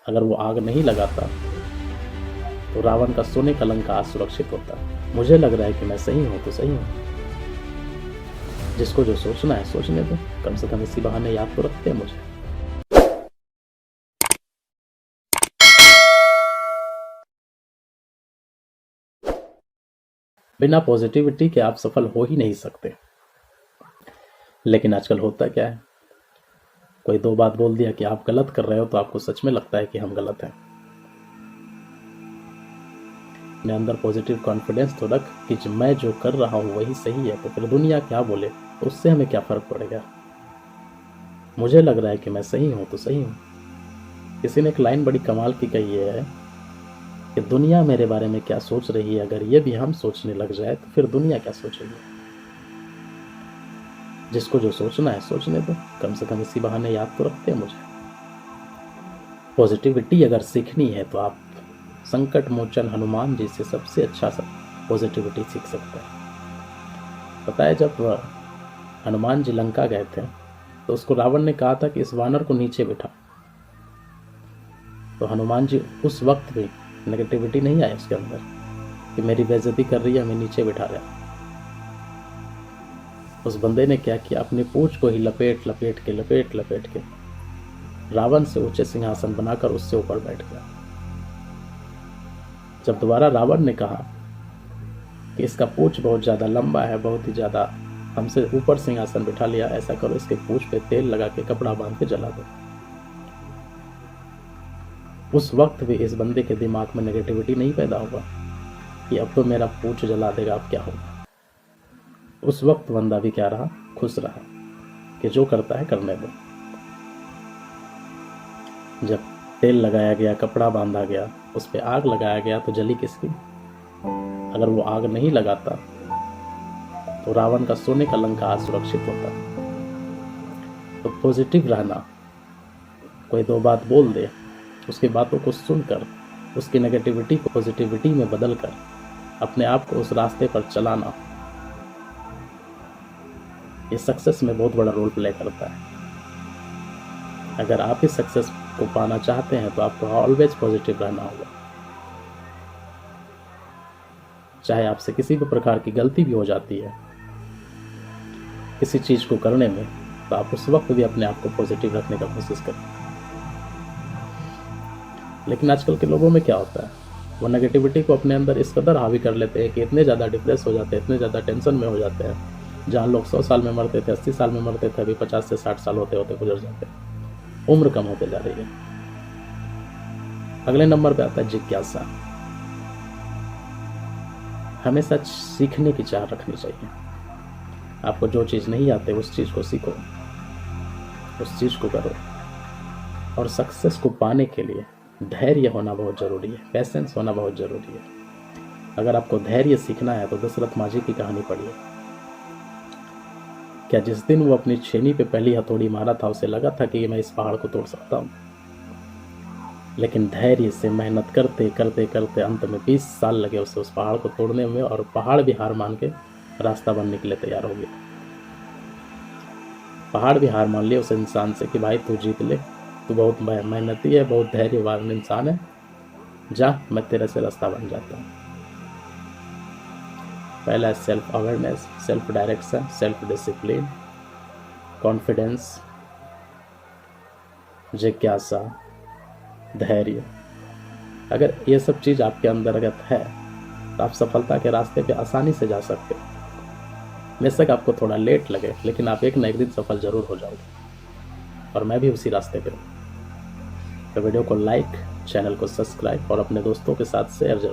अगर वो आग नहीं लगाता तो रावण का सोने का लंका आज सुरक्षित होता। मुझे लग रहा है कि मैं सही हूं तो सही हूं। जिसको जो सोचना है सोचने दो, कम से कम इसी बहाने याद तो रखते हैं मुझे। बिना पॉजिटिविटी के आप सफल हो ही नहीं सकते। लेकिन आजकल होता क्या है, कोई दो बात बोल दिया कि आप गलत कर रहे हो तो आपको सच में लगता है कि हम गलत हैं। अपने अंदर पॉजिटिव कॉन्फिडेंस तो रख कि मैं जो कर रहा हूँ वही सही है, तो फिर दुनिया क्या बोले तो उससे हमें क्या फर्क पड़ेगा। मुझे लग रहा है कि मैं सही हूँ तो सही हूँ। किसी ने एक लाइन बड़ी कमाल की कही है कि दुनिया मेरे बारे में क्या सोच रही है, अगर ये भी हम सोचने लग जाए तो फिर दुनिया क्या सोचेगी। जिसको जो सोचना है सोचने दो, कम से कम इसी बहाने याद तो रखते हैं मुझे। पॉजिटिविटी अगर सीखनी है तो आप संकट मोचन हनुमान जी से सबसे अच्छा पॉजिटिविटी सीख सकते हैं। पता है, जब हनुमान जी लंका गए थे तो उसको रावण ने कहा था कि इस वानर को नीचे बिठा, तो हनुमान जी उस वक्त भी नेगेटिविटी नहीं आई उसके अंदर कि मेरी बेइज्जती कर रही है, हमें नीचे बिठा रहा है। उस बंदे ने क्या किया, अपनी पूंछ को ही लपेट लपेट के रावण से ऊंचे सिंहासन बनाकर उससे ऊपर बैठ गया। जब दोबारा रावण ने कहा कि इसका पूंछ बहुत ज्यादा लंबा है, बहुत ही ज्यादा, हमसे ऊपर सिंहासन बिठा लिया, ऐसा करो इसके पूंछ पे तेल लगा के कपड़ा बांध के जला दो। उस वक्त भी इस बंदे के दिमाग में नेगेटिविटी नहीं पैदा हुआ कि अब तो मेरा पूंछ जला देगा, अब क्या होगा। उस वक्त बंदा भी क्या रहा, खुश रहा कि जो करता है करने दो। जब तेल लगाया गया, कपड़ा बांधा गया, उस पर आग लगाया गया तो जली किसकी। अगर वो आग नहीं लगाता तो रावण का सोने का लंका आज सुरक्षित होता। तो पॉजिटिव रहना, कोई दो बात बोल दे, उसकी बातों को सुनकर उसकी नेगेटिविटी को पॉजिटिविटी में बदलकर अपने आप को उस रास्ते पर चलाना, ये सक्सेस में बहुत बड़ा रोल प्ले करता है। अगर आप इस सक्सेस को पाना चाहते हैं तो आपको ऑलवेज पॉजिटिव रहना होगा। चाहे आपसे किसी भी प्रकार की गलती भी हो जाती है किसी चीज को करने में, तो आप उस वक्त भी अपने आप को पॉजिटिव रखने का कोशिश करें। लेकिन आजकल के लोगों में क्या होता है, वो नेगेटिविटी को अपने अंदर इस कदर हावी कर लेते हैं कि इतने ज़्यादा डिप्रेस हो जाते हैं, इतने ज़्यादा टेंशन में हो जाते हैं। जहाँ लोग 100 साल में मरते थे, 80 साल में मरते थे, अभी 50 से 60 साल होते होते गुजर जाते हैं। उम्र कम होते जा रही है। अगले नंबर पे आता है जिज्ञासा। हमेशा सीखने की चाह रखनी चाहिए। आपको जो चीज़ नहीं आती उस चीज़ को सीखो, उस चीज़ को करो। और सक्सेस को पाने के लिए धैर्य होना बहुत ज़रूरी है, पेशेंस होना बहुत ज़रूरी है। अगर आपको धैर्य सीखना है तो दशरथ माझी की कहानी पढ़िए। क्या जिस दिन वो अपनी छेनी पे पहली हथौड़ी मारा था, उसे लगा था कि मैं इस पहाड़ को तोड़ सकता हूँ। लेकिन धैर्य से मेहनत करते करते करते अंत में 20 साल लगे उसे उस पहाड़ को तोड़ने में, और पहाड़ भी हार मान के रास्ता बनने के लिए तैयार हो गया। पहाड़ भी हार मान लिया उस इंसान से कि भाई तू जीत ले, तू बहुत मेहनती है, बहुत धैर्यवान इंसान है, जा मैं तेरे से रास्ता बन जाता हूँ। पहला है self awareness, self direction, self discipline, confidence, जिज्ञासा, धैर्य। अगर ये सब चीज़ आपके अंतर्गत है तो आप सफलता के रास्ते पे आसानी से जा सकते हो। बेशक आपको थोड़ा लेट लगे, लेकिन आप एक न एक दिन सफल जरूर हो जाओगे, और मैं भी उसी रास्ते पे हूँ। तो वीडियो को लाइक, चैनल को सब्सक्राइब और अपने दोस्तों के साथ शेयर जरूर।